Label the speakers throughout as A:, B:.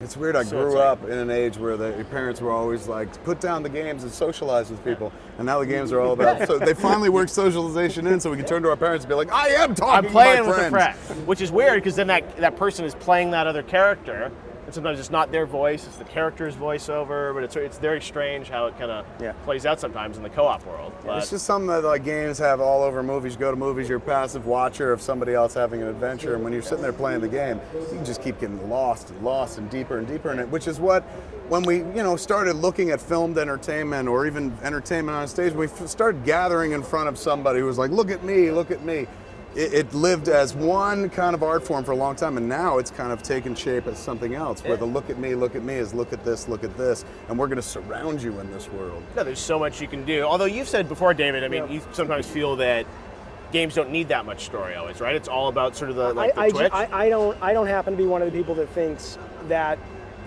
A: It's weird. I grew up in an age where your parents were always like, put down the games and socialize with people. And now the games are all about, so they finally worked socialization in so we can turn to our parents and be like, I am talking
B: I'm playing
A: to my
B: with
A: friends.
B: a friend. Which is weird because then that person is playing that other character. And sometimes it's not their voice, it's the character's voiceover, but it's very strange how it kind of plays out sometimes in the co-op world. But
A: it's just something that like games have all over movies. You go to movies, you're a passive watcher of somebody else having an adventure, and when you're sitting there playing the game, you can just keep getting lost and deeper in it, which is what, when we started looking at filmed entertainment or even entertainment on stage, we started gathering in front of somebody who was like, look at me, look at me. It lived as one kind of art form for a long time, and now it's kind of taken shape as something else, where the look at me is look at this, and we're going to surround you in this world.
B: Yeah, there's so much you can do. Although you've said before, David, I mean, you sometimes feel that games don't need that much story always, right? It's all about sort of the twitch.
C: I don't happen to be one of the people that thinks that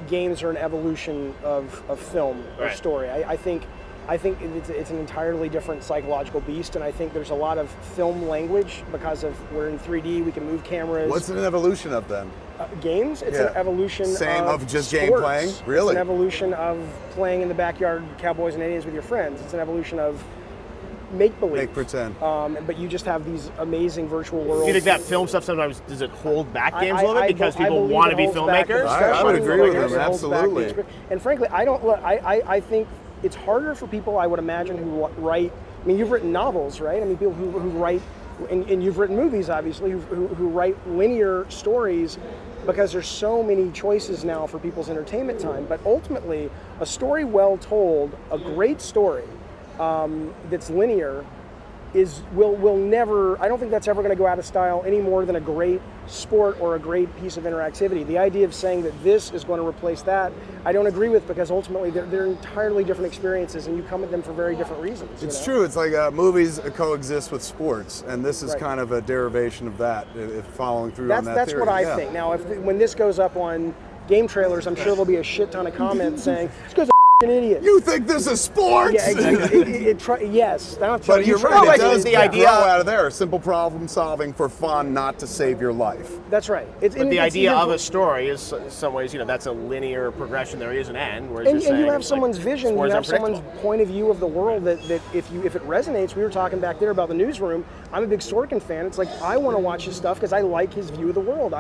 C: games are an evolution of film or story. I think it's an entirely different psychological beast, and I think there's a lot of film language because we're in 3D, we can move cameras.
A: What's an evolution of then?
C: Games? It's an evolution
A: of just
C: sports.
A: game playing? Really?
C: It's an evolution of playing in the backyard Cowboys and Indians with your friends. It's an evolution of make-believe.
A: Make pretend.
C: But you just have these amazing virtual worlds.
B: Do you think that film stuff sometimes, does it hold back games a little bit because people want to be filmmakers?
A: I would agree with them, absolutely.
C: And frankly, I think it's harder for people, I would imagine, who write. I mean, you've written novels, right? I mean, people who write, and you've written movies, obviously, who write linear stories, because there's so many choices now for people's entertainment time. But ultimately, a story well told, a great story that's linear, will never. I don't think that's ever going to go out of style any more than a great sport or a great piece of interactivity. The idea of saying that this is going to replace that, I don't agree with, because ultimately they're entirely different experiences, and you come at them for very different reasons.
A: It's true. It's like movies coexist with sports, and this is kind of a derivation of that. If following through on that
C: that's
A: theory.
C: what I think. Now, when this goes up on GameTrailers, I'm sure there'll be a shit ton of comments saying this guy's an idiot.
A: You think this is sports?
C: Yeah, exactly. Yes.
A: But you're right. It does the idea out of there. Simple problem solving for fun, not to save your life.
C: That's right.
B: But the idea of a story is, in some ways, that's a linear progression. There is an end.
C: And you have someone's vision. You have someone's point of view of the world that if it resonates. We were talking back there about the Newsroom. I'm a big Sorkin fan. It's like, I want to watch his stuff because I like his view of the world.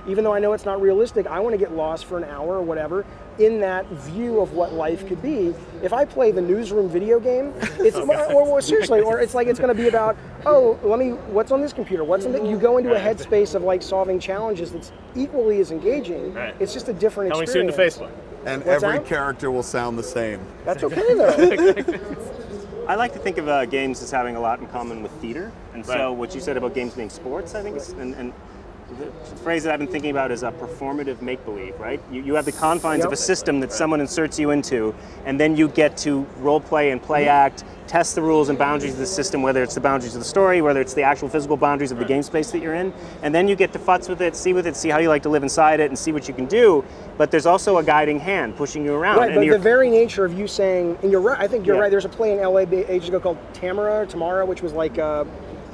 C: Even though I know it's not realistic, I want to get lost for an hour or whatever in that view of what life could be. If I play the Newsroom video game, it's or seriously, or it's like it's going to be about, what's on this computer? You go into a headspace of like solving challenges that's equally as engaging. Right. It's just a different experience.
B: Coming soon to Facebook.
A: And every character will sound the same.
C: That's okay though.
D: I like to think of games as having a lot in common with theater, and so what you said about games being sports, I think, and the phrase that I've been thinking about is a performative make-believe, right? You have the confines of a system that someone inserts you into, and then you get to role play and play act, test the rules and boundaries of the system, whether it's the boundaries of the story, whether it's the actual physical boundaries of the game space that you're in, and then you get to futz with it, see how you like to live inside it, and see what you can do. But there's also a guiding hand pushing you around.
C: Right, but the very nature of you saying, and you're right, I think you're right, there's a play in LA ages ago called Tamara, which was like,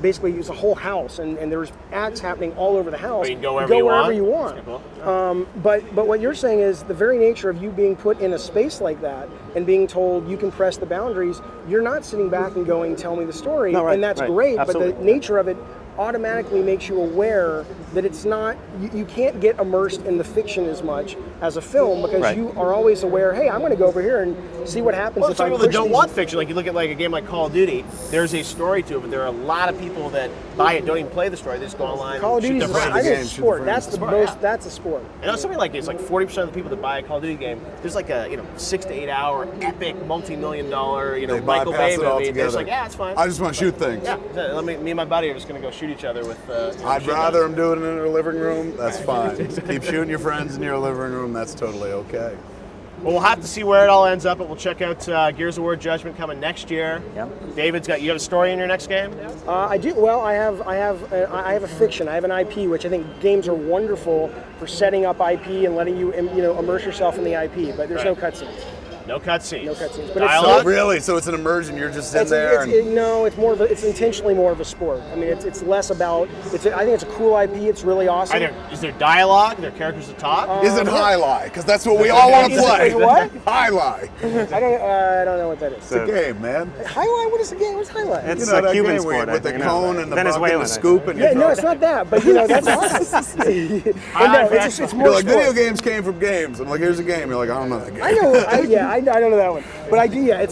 C: basically it's a whole house, and there's acts happening all over the house.
B: But you can go wherever you want.
C: Cool. But what you're saying is the very nature of you being put in a space like that and being told you can press the boundaries, you're not sitting back and going, tell me the story, and that's great,
D: absolutely.
C: But the nature of it automatically makes you aware that it's not, you can't get immersed in the fiction as much as a film, because you are always aware, hey, I'm going to go over here and see what happens if I push
B: people that don't
C: these.
B: want fiction, like you look at like a game like Call of Duty, there's a story to it, but there are a lot of people that buy it, don't even play the story, they just go online
C: Call of
B: and
C: Duty
B: shoot their
C: is
B: friends.
C: a sport. That's the most. That's a sport.
B: I know something like it's like 40% of the people that buy a Call of Duty game, there's like a 6 to 8 hour epic multi-million dollar Michael Bay movie. They're just like, yeah, it's fine.
A: I just want to shoot things.
B: Yeah, me and my buddy are just going to go shoot each other with.
A: I'd rather them do it in their living room. That's fine. Keep shooting your friends in your living room. That's totally okay.
B: Well, we'll have to see where it all ends up, but we'll check out Gears of War Judgment coming next year.
D: Yep.
B: David's you have a story in your next game?
C: I do. Well, I have a fiction. I have an IP, which I think games are wonderful for setting up IP and letting you immerse yourself in the IP. But there's no cutscenes.
B: No cutscenes.
C: No cutscenes. But
B: Dialogue?
A: So really, so it's an immersion. You're just in
C: it's,
A: there.
C: no, it's more of it's intentionally more of a sport. I mean, it's less about. I think it's a cool IP. It's really awesome.
B: Is there dialogue? Are there characters to talk?
A: Is it High Lie? Because that's what we all want to play.
C: Is it what?
A: High Lie.
C: I don't know what that is.
A: It's a game, man.
C: Highlight? What is the game? What's highlight?
D: It's
A: You know,
D: a
A: that
D: Cuban
A: game
D: sport.
A: with the
D: I think,
A: cone and the bucket and
D: Venezuelan,
A: the scoop. And
C: Yeah, no, it's not that. But that's awesome. But no, it's more
A: You're like,
C: sport.
A: video games came from games. I'm like, here's a game. You're like, I don't know that game.
C: I know. I don't know that one. But I do. Yeah, I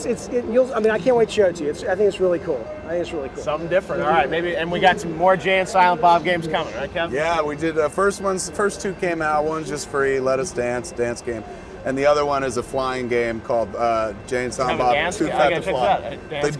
C: can't wait to show it to you. I think it's really cool. I think it's really cool.
B: Something different. All right, maybe. And we got some more Jay and Silent Bob games coming, right, Kevin?
A: Yeah, we did. First two came out. One's just free. Let Us Dance game. And the other one is a flying game called Jay and Silent Bob
B: dance
A: Too
B: game? I
A: Fat
B: gotta
A: to
B: check
A: Fly.
B: that. A dance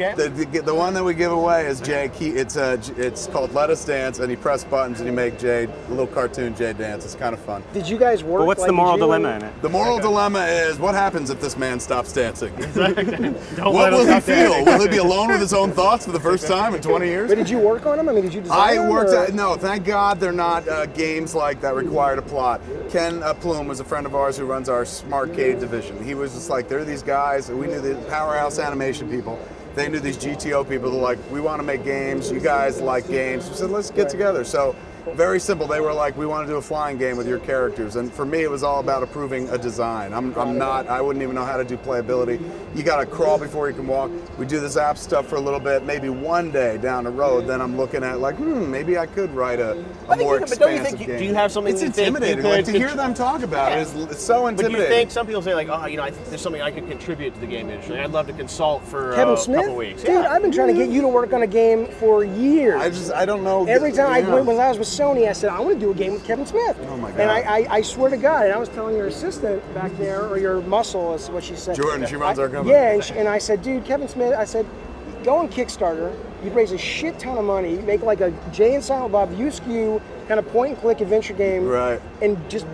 B: game?
A: The one that we give away is Jay. It's called Let Us Dance, and you press buttons and you make Jay, a little cartoon Jay dance. It's kind of fun.
C: Did you guys work?
D: But what's the moral dilemma in it?
A: The moral dilemma is, what happens if this man stops dancing?
B: Don't
A: What
B: let
A: will
B: us
A: he
B: out
A: feel?
B: there.
A: Will he be alone with his own thoughts for the first time in 20 years?
C: But did you work on them? I mean, did you design them?
A: I worked
C: or-
A: at, no, thank God they're not games like that required a plot. Ken Plume was a friend of ours who runs our Smartcade division. He was just like, there are these guys, we knew the powerhouse animation people. They knew these GTO people. They're like, we want to make games. You guys like games. We said, let's get together. So very simple. They were like, we want to do a flying game with your characters. And for me, it was all about approving a design. I wouldn't even know how to do playability. You got to crawl before you can walk. We do this app stuff for a little bit. Maybe one day down the road, then I'm looking at like, maybe I could write a more
B: But don't you
A: expansive
B: think?
A: game.
B: Do you have something?
A: It's
B: you think you
A: intimidating.
B: could
A: Like to hear them talk about it is it's so
B: But
A: intimidating.
B: do you think some people say like, oh, I think there's something I could contribute to the game industry? I'd love to consult for
C: Kevin
B: a
C: Smith?
B: couple weeks.
C: Dude, I've been trying to get you to work on a game for years.
A: I don't know.
C: Every time
A: Yeah.
C: when I was with Sony, I said, I want to do a game with Kevin Smith.
A: Oh my God.
C: And I swear to God, and I was telling your assistant back there, or your muscle is what she said.
A: Jordan, she runs our company.
C: Yeah, and I said, dude, Kevin Smith, I said, go on Kickstarter, you'd raise a shit ton of money, make like a Jay and Silent Bob USQ kind of point and click adventure game.
A: Right.
C: And just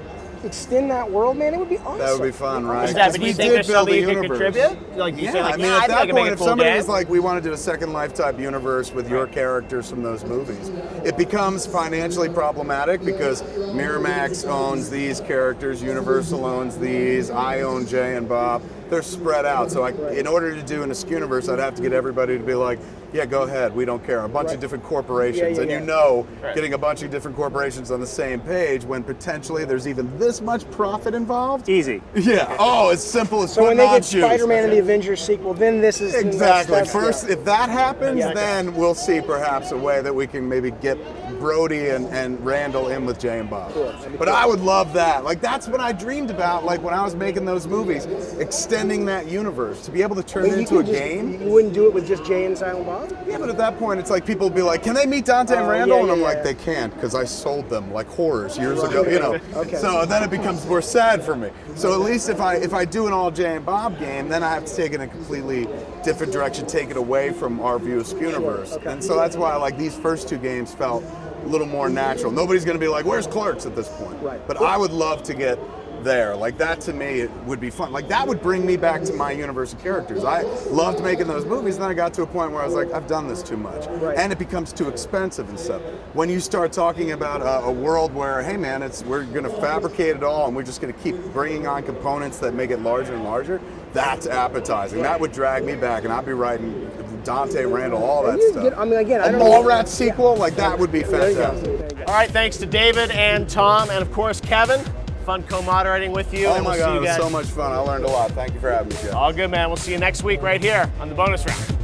C: extend that world, man, it would be awesome.
A: That would be fun, right?
B: But do you
A: We
B: think
A: did
B: there's
A: build
B: something
A: the
B: you can
A: universe.
B: contribute? Like, you say, like,
A: I mean,
B: yeah,
A: at
B: I think I
A: that
B: can make
A: point,
B: a
A: if
B: cool
A: somebody
B: game.
A: was like, we want to do a Second Life type universe with your characters from those movies, it becomes financially problematic because Miramax owns these characters, Universal owns these, I own Jay and Bob. They're spread out. So in order to do in a Skewniverse, I'd have to get everybody to be like, yeah, go ahead, we don't care. A bunch of different corporations. And you know, getting a bunch of different corporations on the same page when potentially there's even this much profit involved.
D: Easy.
A: Yeah. Oh, it's simple as
C: So when
A: putting
C: they
A: on
C: get
A: shoes.
C: Spider-Man and the Avengers sequel, then this is
A: Exactly.
C: that's-
A: First, if that happens,
C: Yeah.
A: then we'll see perhaps a way that we can maybe get Brody and Randall in with Jay and Bob. But I would love that. Like that's what I dreamed about. Like when I was making those movies, extending that universe to be able to turn it into a game.
C: You wouldn't do it with just Jay and Silent Bob?
A: Yeah, but at that point, it's like people would be like, "Can they meet Dante and Randall?"
C: yeah,
A: and I'm
C: yeah,
A: like,
C: yeah.
A: "They can't because I sold them like horrors years ago." You know.
C: Okay.
A: So then it becomes more sad for me. So at least if I do an all Jay and Bob game, then I have to take it in a completely different direction, take it away from our view of Skewniverse.
C: Okay.
A: And so that's why like these first two games felt a little more natural. Nobody's going to be like, "Where's Clerks?" at this point.
C: Right.
A: But I would love to get there. Like that to me it would be fun. Like that would bring me back to my universe of characters. I loved making those movies, and then I got to a point where I was like, I've done this too much.
C: Right.
A: And it becomes too expensive and stuff. When you start talking about a world where, hey man, we're gonna fabricate it all and we're just gonna keep bringing on components that make it larger and larger, that's appetizing. That would drag me back, and I'd be writing Dante, Randall, all that
C: You
A: stuff.
C: get- I mean, again, I
A: a
C: don't know.
A: Mallrats sequel, like that would be
C: There you go.
A: fantastic.
C: There you go.
B: All right, thanks to David and Tom, and of course Kevin. Fun co-moderating with you.
A: Oh
B: and
A: my
B: we'll see
A: God,
B: you
A: it was
B: guys.
A: so much fun. I learned a lot. Thank you for having me, Jeff.
B: All good, man. We'll see you next week right here on the bonus round.